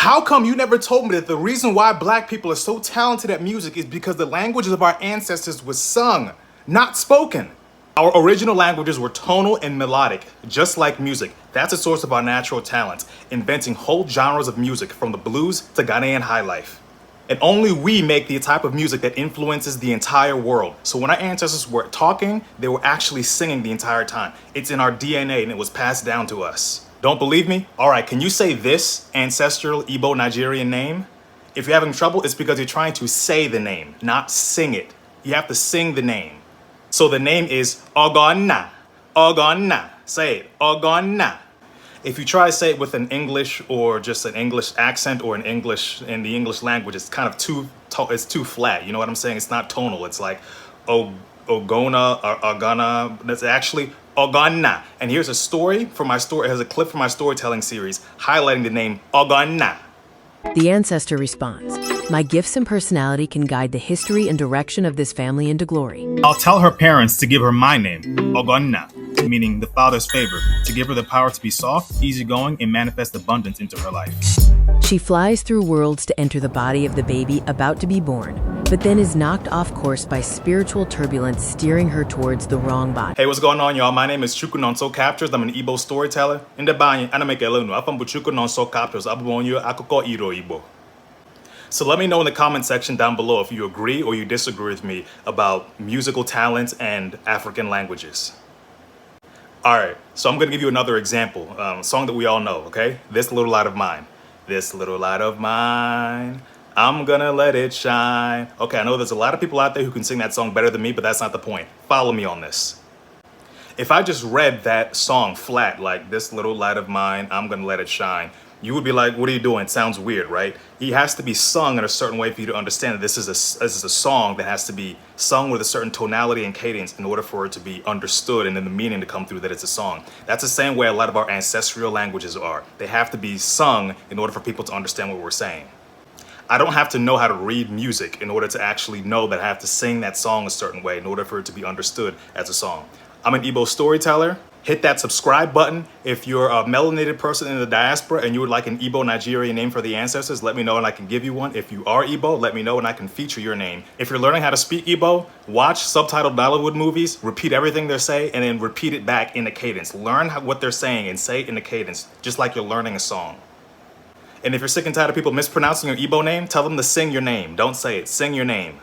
How come you never told me that the reason why black people are so talented at music is because the languages of our ancestors was sung, not spoken? Our original languages were tonal and melodic, just like music. That's a source of our natural talent, inventing whole genres of music from the blues to Ghanaian highlife. And only we make the type of music that influences the entire world. So when our ancestors were talking, they were actually singing the entire time. It's in our DNA and it was passed down to us. Don't believe me? All right, can you say this ancestral Igbo Nigerian name? If you're having trouble, it's because you're trying to say the name, not sing it. You have to sing the name. So the name is Ogonna. Ogonna. Say it. Ogonna. If you try to say it with an English or just an English accent or in the English language, it's kind of too flat. You know what I'm saying? It's not tonal. It's like Ogonna or Ogonna. That's actually Ogonna. And here's a story from my story. It has a clip from my storytelling series highlighting the name Ogonna. The ancestor responds, "My gifts and personality can guide the history and direction of this family into glory." I'll tell her parents to give her my name, Ogonna, meaning the father's favor, to give her the power to be soft, easygoing, and manifest abundance into her life. She flies through worlds to enter the body of the baby about to be born, but then is knocked off course by spiritual turbulence steering her towards the wrong body. Hey, what's going on, y'all? My name is Chuku Nonso Captures. I'm an Igbo storyteller. In the banyo, anime kelenu, afam bu Chuku Nonso Captures, abonyo akoko iro Igbo. So let me know in the comment section down below if you agree or you disagree with me about musical talent and African languages. All right, so I'm gonna give you another example, a song that we all know, okay? This Little Light of Mine. This little light of mine, I'm gonna let it shine. Okay, I know there's a lot of people out there who can sing that song better than me, but that's not the point. Follow me on this. If I just read that song flat, like this little light of mine, I'm gonna let it shine, you would be like, what are you doing? It sounds weird, right? It has to be sung in a certain way for you to understand that this is a song that has to be sung with a certain tonality and cadence in order for it to be understood and then the meaning to come through that it's a song. That's the same way a lot of our ancestral languages are. They have to be sung in order for people to understand what we're saying. I don't have to know how to read music in order to actually know that I have to sing that song a certain way in order for it to be understood as a song. I'm an Igbo storyteller. Hit that subscribe button. If you're a melanated person in the diaspora and you would like an Igbo Nigerian name for the ancestors, let me know and I can give you one. If you are Igbo, let me know and I can feature your name. If you're learning how to speak Igbo, watch subtitled Bollywood movies, repeat everything they say, and then repeat it back in the cadence. Learn what they're saying and say it in the cadence, just like you're learning a song. And if you're sick and tired of people mispronouncing your Igbo name, tell them to sing your name. Don't say it, sing your name.